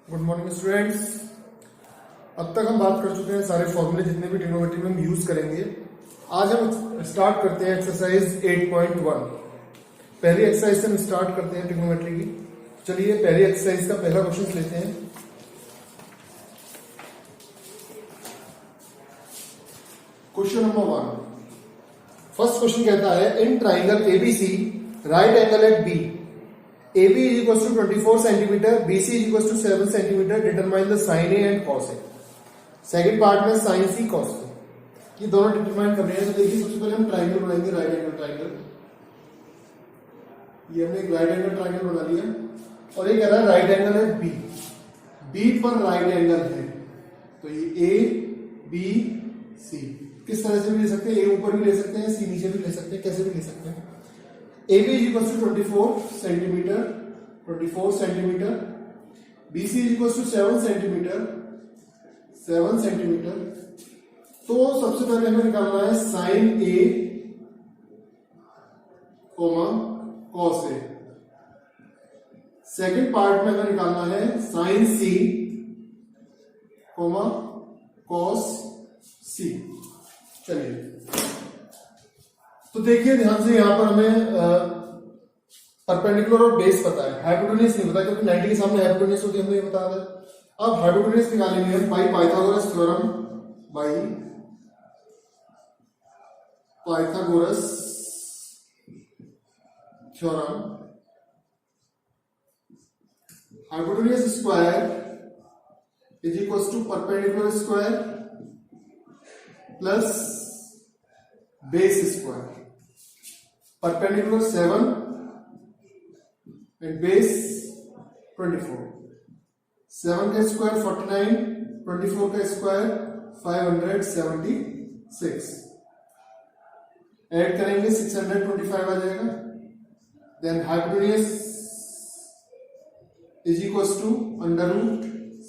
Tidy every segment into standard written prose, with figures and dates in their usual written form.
Good morning students. अब तक हम बात कर चुके हैं सारे फॉर्मूले जितने भी ट्रिग्नोमेट्री में हम यूज करेंगे। आज हम स्टार्ट करते हैं एक्सरसाइज 8.1। पहली एक्सरसाइज से हम स्टार्ट करते हैं ट्रिग्नोमेट्री की। चलिए पहली एक्सरसाइज का पहला क्वेश्चन लेते हैं। Question number 1। फर्स्ट क्वेश्चन कहता है in triangle ABC right angle at B AB is equals to 24 centimeter, BC is equals to 7 centimeter. Determine the sin A and cos A. Second part में sin C cos A, ये दोनों determine कर रहे हैं। तो देखिए सबसे पहले हम ट्राइंगल बनाएंगे, राइट एंगल ट्राइंगल। ये हमने एक राइट एंगल ट्राइंगल बना लिया और ये कह रहा है राइट एंगल है B। B पर राइट एंगल है तो ये A B C किस तरह से भी ले सकते हैं, A ऊपर भी ले सकते हैं, C नीचे भी ले सकते हैं, कैसे भी ले सकते हैं। AB is equals to 24 centimeter, BC is equals to 7 centimeter, 7 centimeter। तो सबसे पहले हमें निकालना है sin A, cos A। Second part में हमें निकालना है sin C, cos C। चलिए तो देखिए ध्यान से, यहां पर हमें परपेंडिकुलर और बेस पता है, हाइपोटेन्यूज नहीं पता क्योंकि 90 के सामने हाइपोटेन्यूज होती है, हमें ये बता दें। अब हाइपोटेन्यूज निकालेंगे हम by Pythagoras theorem. Hypotenuse square is equals to perpendicular square plus base square. Perpendicular 7 and base 24। 7 का स्क्वायर 49, 24 का स्क्वायर 576। ऐड करेंगे 625 आ जाएगा। Then hypotenuse is equals to under root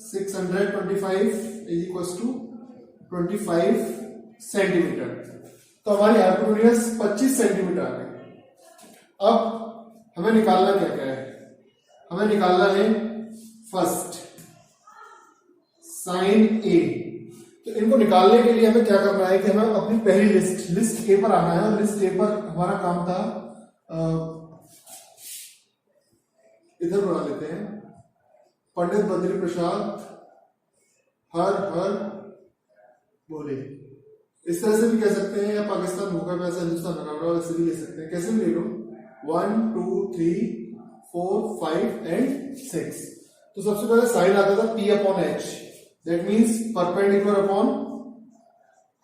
625 is equals to 25 centimetre. तो हमारी hypotenuse 25 centimetre आ गई। अब हमें निकालना क्या क्या है, हमें निकालना है फर्स्ट साइन ए। तो इनको निकालने के लिए हमें क्या करना है कि हमें अपनी पहली लिस्ट ए पर आना है। और लिस्ट ए पर हमारा काम था, इधर बना लेते हैं, पंडित बद्री प्रसाद हर बोले। इस तरह से भी कह सकते हैं, या पाकिस्तान भूखा पैसा हिंदुस्तान बना, ऐसे भी ले सकते हैं, कैसे भी ले लो। 1 2 3 4 5 एंड 6। तो सबसे पहले साइन आता था P upon H, that means perpendicular upon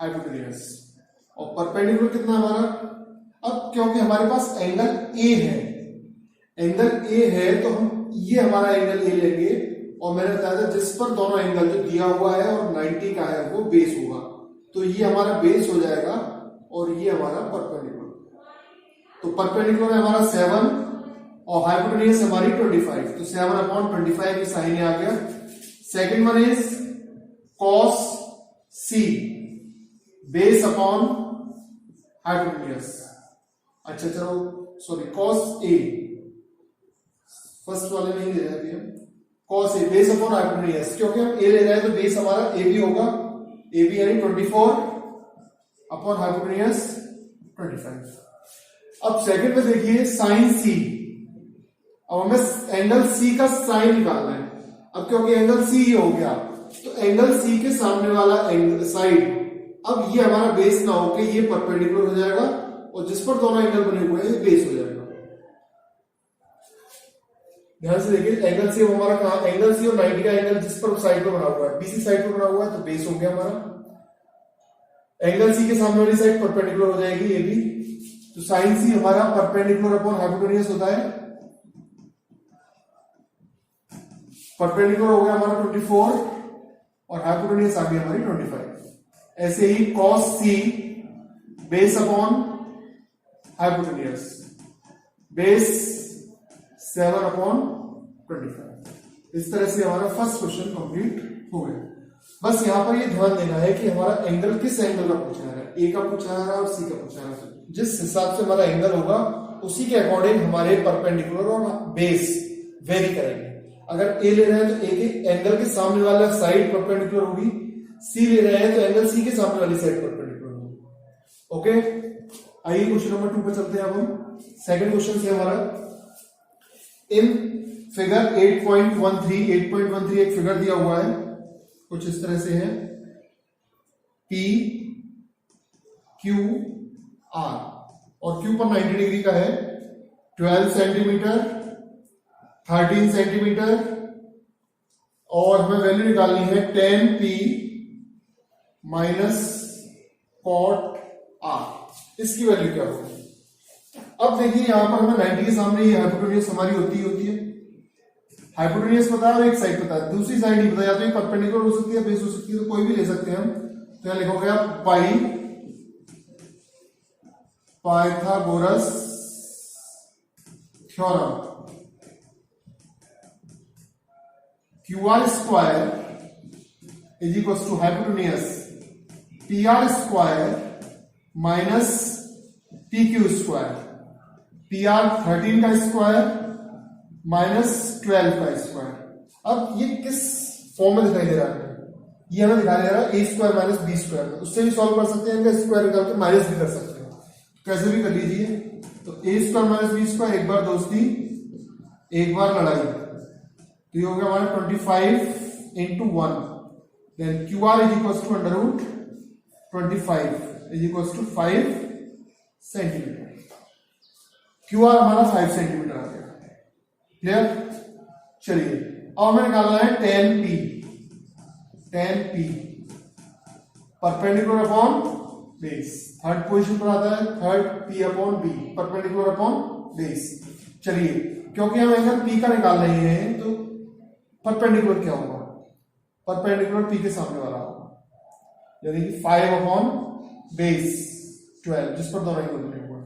hypotenuse. और परपेंडिकुलर कितना हमारा, अब क्योंकि हमारे पास एंगल A है तो हम ये हमारा एंगल A लेंगे। और मैंने बताया था जिस पर दोनों एंगल जो दिया हुआ है और 90 का है वो बेस होगा, तो ये हमारा बेस हो जाएगा और ये हमारा परपेंडिकुलर। तो परपेंडिकुलर है हमारा 7 और हाइपोटेन्यूज हमारी 25। तो 7 अपॉन 25 की साइन आ गया। Second one is cos C, base upon hypotenuse. अच्छा चलो सॉरी, कॉस A, फर्स्ट वाले नहीं ले रहे अभी हम। Cos A base upon hypotenuse, क्योंकि हम A ले रहे हैं तो बेस हमारा AB होगा। AB यानी 24 अपॉन हाइपोटेन्यूज 25। अब सेकंड में देखिए साइन C। अब हमें एंगल C का साइन निकालना है। अब क्योंकि एंगल C ही हो गया तो एंगल C के सामने वाला साइड, अब ये हमारा बेस ना होके ये परपेंडिकुलर हो जाएगा और जिस पर दोनों एंगल बने हुए हैं ये बेस हो जाएगा। ध्यान से देखिए, एंगल C हमारा कहा, एंगल C और 90 का एंगल जिस पर साइड पर बना हुआ है, BC साइड पर बना हुआ है तो बेस हो गया हमारा। एंगल C के सामने वाली साइड परपेंडिकुलर हो जाएगी AB। तो साइन C हमारा परपेंडिकुलर अपॉन हाइपोटेन्यूज होता है। परपेंडिकुलर हो गया हमारा 24 और हाइपोटेन्यूज आ गई हमारी 25। ऐसे ही cos C base upon hypotenuse, base 7 upon 25। इस तरह से हमारा फर्स्ट क्वेश्चन कंप्लीट हो गया। बस यहां पर ये ध्यान देना है कि हमारा एंगल किस एंगल का पूछा है, A का पूछा है और C का पूछा है। जिस हिसाब से हमारा एंगल होगा उसी के अकॉर्डिंग हमारे परपेंडिकुलर और बेस वेरी करेंगे। अगर ए ले रहे हैं तो ए के एंगल के सामने वाला साइड परपेंडिकुलर होगी, सी ले रहे हैं तो एंगल सी के सामने वाली साइड परपेंडिकुलर होगी। ओके, आइए क्वेश्चन नंबर 2 पे चलते हैं। अब हम सेकंड क्वेश्चन से हमारा इन फिगर 8.13 एक फिगर दिया हुआ है, कुछ इस तरह से है, P Q R और Q पर 90 डिग्री का है, 12 सेंटीमीटर, 13 सेंटीमीटर और हमें वैल्यू निकालनी है 10P माइनस कॉट R। इसकी वैल्यू क्या होगी? अब देखिए यहां पर हमें 90 के सामने ये हाइपोटेन्यूज हमारी होती है। हाइपोटेन्यूज पता है और एक साइड पता है, दूसरी साइड नहीं पता, या तो ये परपेंडिकुलर हो सकती है, बेस हो सकती है, तो कोई भी ले सकते हैं हम। तो यहां लिखोगे आप Pythagoras theorem, QR square is equal to hypotenuse PR square minus PQ square, PR 13 का स्क्वायर माइनस 12 का स्क्वायर। अब ये किस फॉर्म में दिखाई दे रहा है? ये हमें दिखाई दे रहा है a square minus b square में। उससे भी सॉल्व कर सकते हैं, इनका स्क्वायर निकाल के माइनस भी कर सकते हैं, कैसे भी कर लीजिए। तो a square minus b square, एक बार दोस्ती एक बार लड़ाई, तो ये हो गया हमारा 25 into 1, then QR is equal to under root 25 is equal to 5 centimetre. QR हमारा 5 सेंटीमीटर आ गया। क्लियर? चलिए अब हमें निकालना है 10P perpendicular upon base. Third position पर आता है, third P upon B perpendicular upon base. चलिए क्योंकि हम एंगल P का निकाल रहे हैं तो परपेंडिकुलर क्या होगा? परपेंडिकुलर P के सामने वाला होगा, यानी कि 5 अपॉन बेस 12, जिस पर दोनों एंगल बने हुए।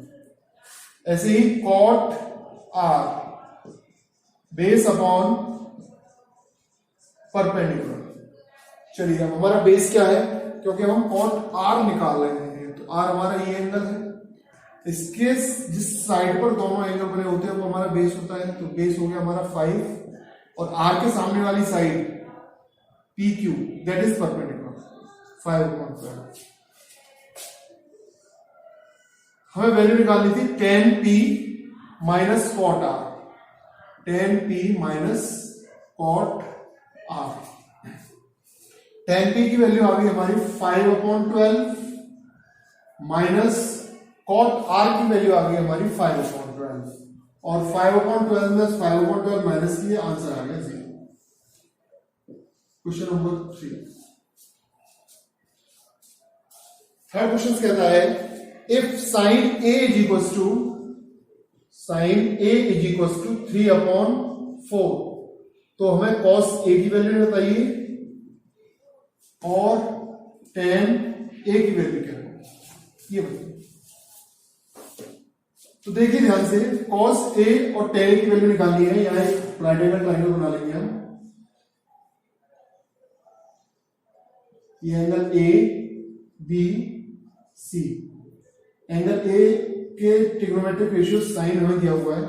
ऐसे ही cot R base upon perpendicular. चलिए अब हमारा बेस क्या है? क्योंकि हम कॉट R निकाल रहे हैं तो R हमारा ये एंगल है, इसके जिस साइड पर दोनों एंगल बने होते हैं वो हमारा बेस होता है। तो बेस हो गया हमारा 5 और R के सामने वाली side PQ that is perpendicular 5 upon 12। हमें वैल्यू निकालनी थी 10P minus cot R, 10P minus cot R। 10P की वैल्यू आ गई हमारी 5 अपॉन 12 माइनस कॉट R की वैल्यू आ गई हमारी 5 अपॉन 12 और 5 अपॉन 12 में 5 अपॉन 12 माइनस किए, आंसर आ गया 0। Question number 3। थर्ड क्वेश्चन कहता है if sine A is equal to 3 upon 4, तो हमें cos A की वैल्यू बताइए और tan A की वैल्यू क्या है ये बताइए। तो देखिए ध्यान से, cos A और tan A की वैल्यू निकालनी है। यहां एक राइट एंगल ट्रायंगल बना लेंगे हम। ये angle A B C, angle A के ट्रिग्नोमेट्रिक रेशियो साइन हमें दिया हुआ है।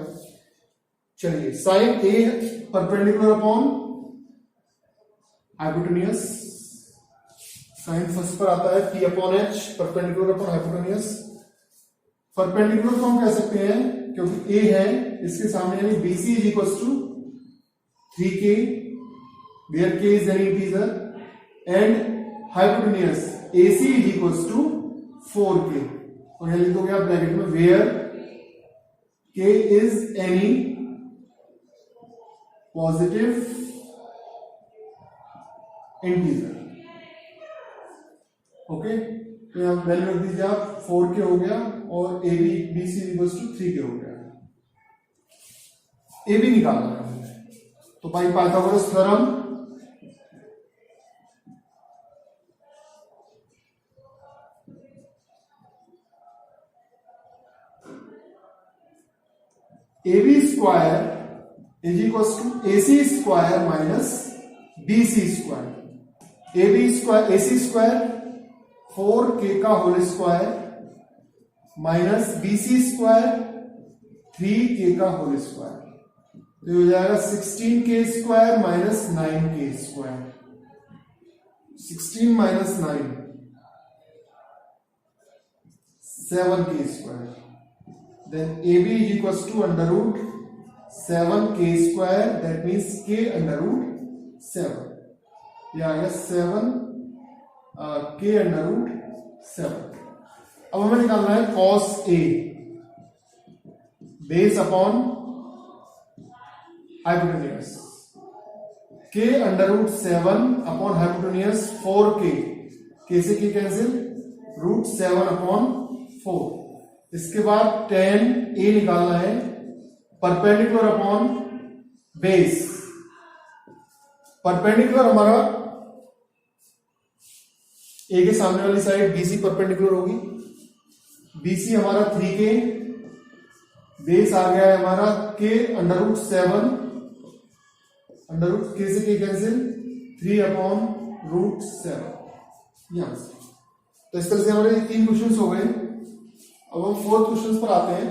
चलिए sine A perpendicular upon hypotenuse, sine first पर आता है P upon H perpendicular upon hypotenuse. Perpendicular को हम कह सकते हैं क्योंकि A है इसके सामने, यानी BC is equal to 3K where K is an integer and hypotenuse AC is equal to 4K। और यहां लिखोगे आप ब्रैकेट में where K is any positive integer. Okay, तो यहां वैल्यू रख दीजिए आप, 4K हो गया और BC इक्वल टू 3K हो गया। AB निकालना है तो by Pythagoras theorem AB square is equal to AC square minus BC square. AC square 4K का whole square minus BC square 3K का होल स्क्वायर। तो ये हो जाएगा 16k² minus 9k²। 16 minus 9 7k²। Then AB is equal to under root 7k², that means k under root 7। ये आ गया 7 k under root 7। अब हमें निकालना है cos A base upon hypotenuse. k under root 7 upon hypotenuse 4k, k से k cancel, root 7 upon 4। इसके बाद tan A निकालना है परपेंडिकुलर अपॉन बेस। परपेंडिकुलर हमारा A के सामने वाली साइड BC परपेंडिकुलर होगी, BC हमारा 3k, बेस आ गया है हमारा k under root 7, under root k से k कैंसिल, 3 अपॉन रूट 7 यहां से। तो इस तरह से हमारे 3 क्वेश्चंस हो गए। अब हम 4th क्वेश्चन पर आते हैं।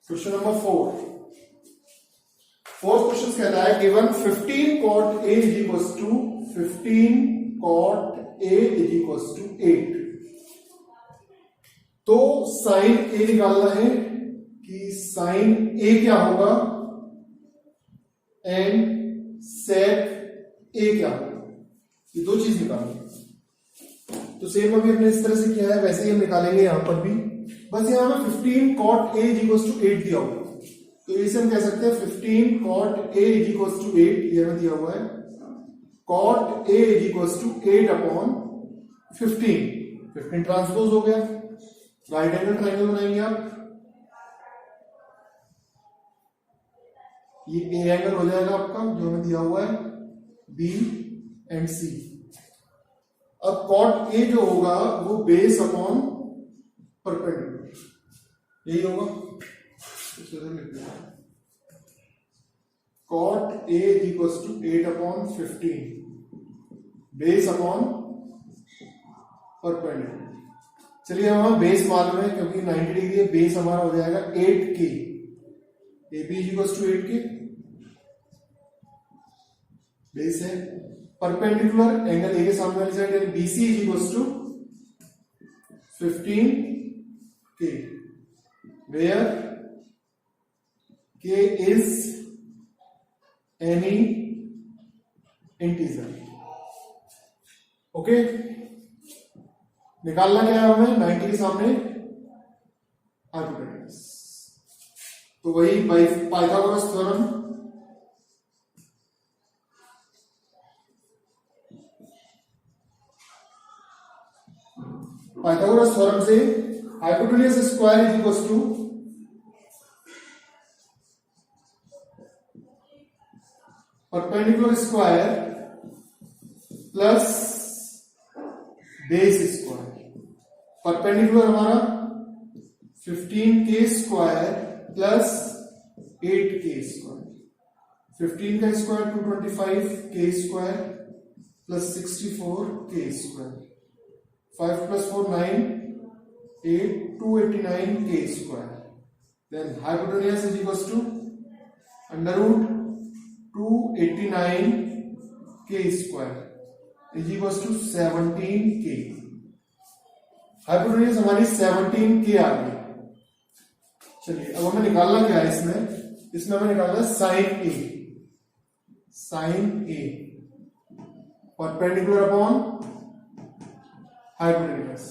Question number 4। फोर्थ क्वेश्चन कहता है given 15 cot A is equal to 15 cot A is equal to 8। तो साइन A निकालना है कि साइन A क्या होगा एंड सेक A क्या होगा, ये दो चीज निकालनी है। तो सेम अभी हमने इस तरह से किया है वैसे ही हम निकालेंगे यहां पर भी, बस यहां में 15 cot A is equal to 8 दिया हुआ है, तो इसे हम कह सकते हैं 15 cot A is equal to 8, ये हमें दिया हुआ है। cot A is equal to 8 upon 15 transpose हो गया, राइट एंगल ट्राइंगल बनाएंगे आप, ये ए एंगल हो जाएगा आपका जो हमें दिया हुआ है B एंड C। अब cot A जो होगा वो बेस अपॉन परपेंडिकुलर, यही होगा। cot A equals to 8 upon 15 base upon perpendicular. चलिए हमें बेस मालूम है क्योंकि 90 डिग्री है, बेस हमारा हो जाएगा 8k, AB equals to 8k base है। परपेंडिकुलर एंगल A के सामने वाली साइड यानी BC equals to 15k where k is any integer। Okay, निकालना क्या है हमें 90 के सामने हाइपोटेन्यूज, तो वही पाइथागोरस थ्योरम। पाइथागोरस थ्योरम से hypotenuse square is equal to perpendicular square plus base square. परपेंडिकुलर हमारा 15k square plus 8k square, 15 का square 225k square plus 64k square, 5 plus 4 9 8 289k square. Then hypotenuse is equal to under root 289k square is equal to 17k। Hypotenuse हमारी 17k आ गई। चलिए अब हमें निकालना क्या है इसमें हमें निकालना है sine A। Sine A perpendicular upon hypotenuse,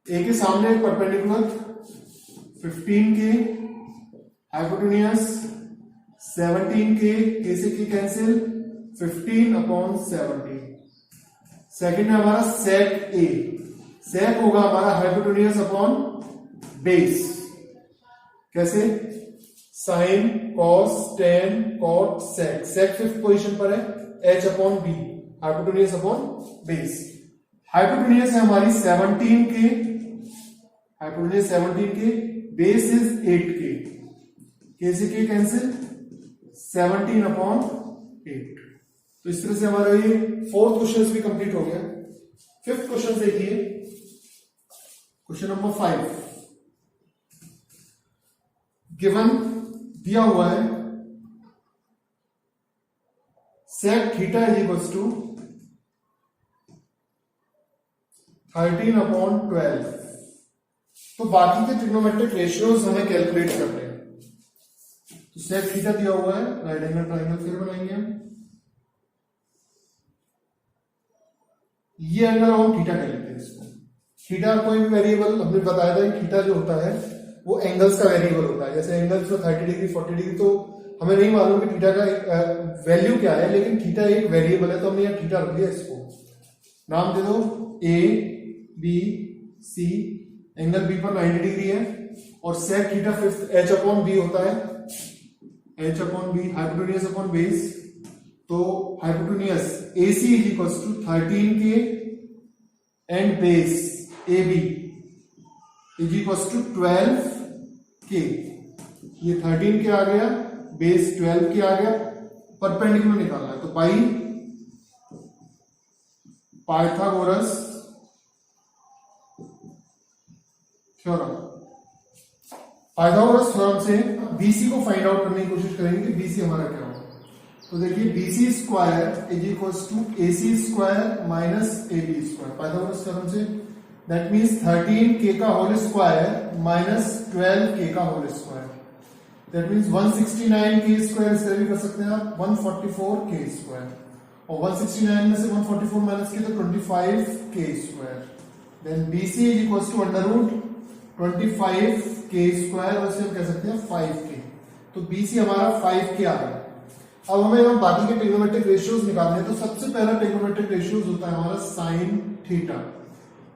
A के सामने perpendicular 15k, hypotenuse 17k, k से k कैंसिल, 15 अपॉन 17। सेकंड है हमारा सेक A, सेक होगा हमारा हाइपोटेन्यूज अपॉन बेस। कैसे? Sine cos tan cot sec, sec 5th position पर है, h upon b, hypotenuse upon base. Hypotenuse है हमारी 17 के, हाइपोटेन्यूज 17 के, बेस इज 8 के, कैसे के कैंसिल 17/8। तो इस तरह से हमारा ये 4th क्वेश्चन भी कंप्लीट हो गया। 5th क्वेश्चन देखिए, क्वेश्चन नंबर 5। गिवन दिया हुआ है sec theta is equals to 13/12। तो बाकी के ट्रिग्नोमेट्रिक रेशियोज हमें कैलकुलेट करने हैं। तो सेक थीटा दिया हुआ है, राइट एंगल ट्राइंगल फिर बनाएंगे हम। ये एंगल हम थीटा कह लेते हैं इसको। थीटा कोई भी वेरिएबल, हमने बताया था कि थीटा जो होता है वो एंगल्स का वेरिएबल होता है। जैसे एंगल्स में 30 डिग्री 40 डिग्री, तो हमें नहीं मालूम कि थीटा का वैल्यू क्या है, लेकिन थीटा एक वेरिएबल है, तो हमने यहाँ थीटा रख दिया। इसको नाम दे दो A B C. Angle B पर 90 डिग्री है और sec theta h upon b होता है, h upon b hypotenuse upon base. तो hypotenuse A C is equal to 13 के and base A B is equal to 12 के। ये 13 के आ गया, बेस 12 के आ गया, परपेंडिकुलर निकालना है। तो पाइथागोरस थ्योरम, पाइथागोरस थ्योरम से बीसी को फाइंड आउट करने की कोशिश करेंगे कि बीसी हमारा क्या होगा। तो देखिए BC square is equal to AC square minus AB square, Pythagoras theorem से। दैट मीन्स 13 के का होल स्क्वायर माइनस 12 के का होल स्क्वायर। दैट मीन्स 169 के स्क्वायर इस तरह भी कर सकते हैं आप, 144 के स्क्वायर। और 169 में से 144 माइनस किया तो 25 के square. Then BC is equal to under root 25 के स्क्वायर, और इसे हम कह सकते हैं 5 के। तो बीसी हमारा 5 के आ गया। अब हमें बाकी के ट्रिग्नोमेट्रिक रेशियोज निकालने हैं। तो सबसे पहला ट्रिग्नोमेट्रिक रेशियोज होता है हमारा साइन थीटा,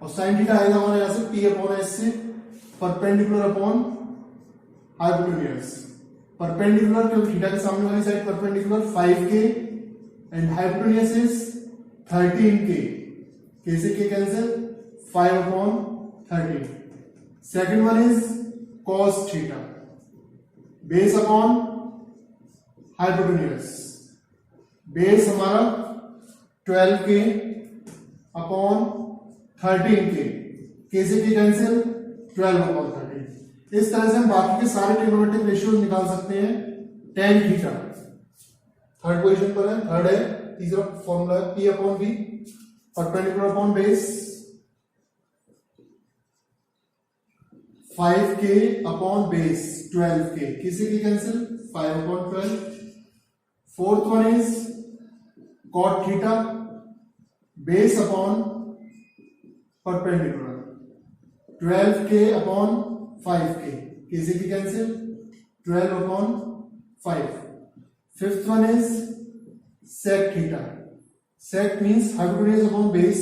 और साइन थीटा आएगा हमारे यहां से पी अपॉन एस से, परपेंडिकुलर अपॉन हाइपोटेन्यूज। परपेंडिकुलर क्योंकि थीटा के सामने वाली साइड परपेंडिकुलर 5 के एंड हाइपोटेन्यूज इज 13 के, कैसे के cancel 5/13। Second one is cos theta, base upon hypotenuse. Base हमारा 12 के अपॉन 13 के, कैसे के कैंसिल 12/13। इस तरह से हम बाकी के सारे ट्रिग्नोमेट्रिक रेशियोज निकाल सकते हैं। tan थीटा थर्ड पोजीशन पर है, थर्ड है। तीसरा फॉर्मूला है P upon B, perpendicular upon base 5k upon base 12k, किसी की cancel 5/12। Fourth one is cot theta, base upon perpendicular 12k upon 5k, किसी की cancel 12/5। Fifth one is sec theta, sec means hypotenuse upon base,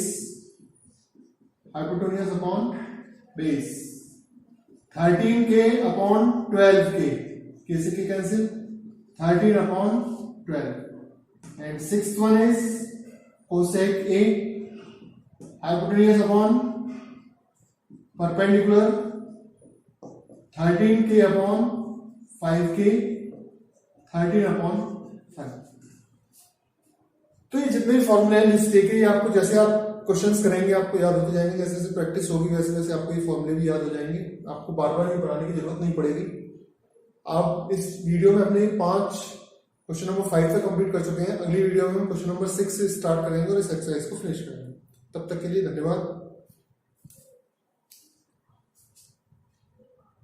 hypotenuse upon base 13k upon 12k, किसी की cancel 13/12। And sixth one is cosec A, hypotenuse upon perpendicular 13k upon 5k, 13/5। तो ये जितने भी फॉर्मूले हैं लिस्ट देके आपको, जैसे आप क्वेश्चंस करेंगे आपको याद होते जाएंगे, जैसे जैसे प्रैक्टिस होगी वैसे वैसे आपको ये फॉर्मूले भी याद हो जाएंगे। आपको बार बार ये बनाने की जरूरत नहीं पड़ेगी। आप इस वीडियो में अपने 5 क्वेश्चन नंबर 5 तक कंप्लीट कर चुके हैं। अगली वीडियो में क्वेश्चन नंबर 6 से स्टार्ट करेंगे और इस एक्सरसाइज को फिनिश करेंगे। तब तक के लिए धन्यवाद।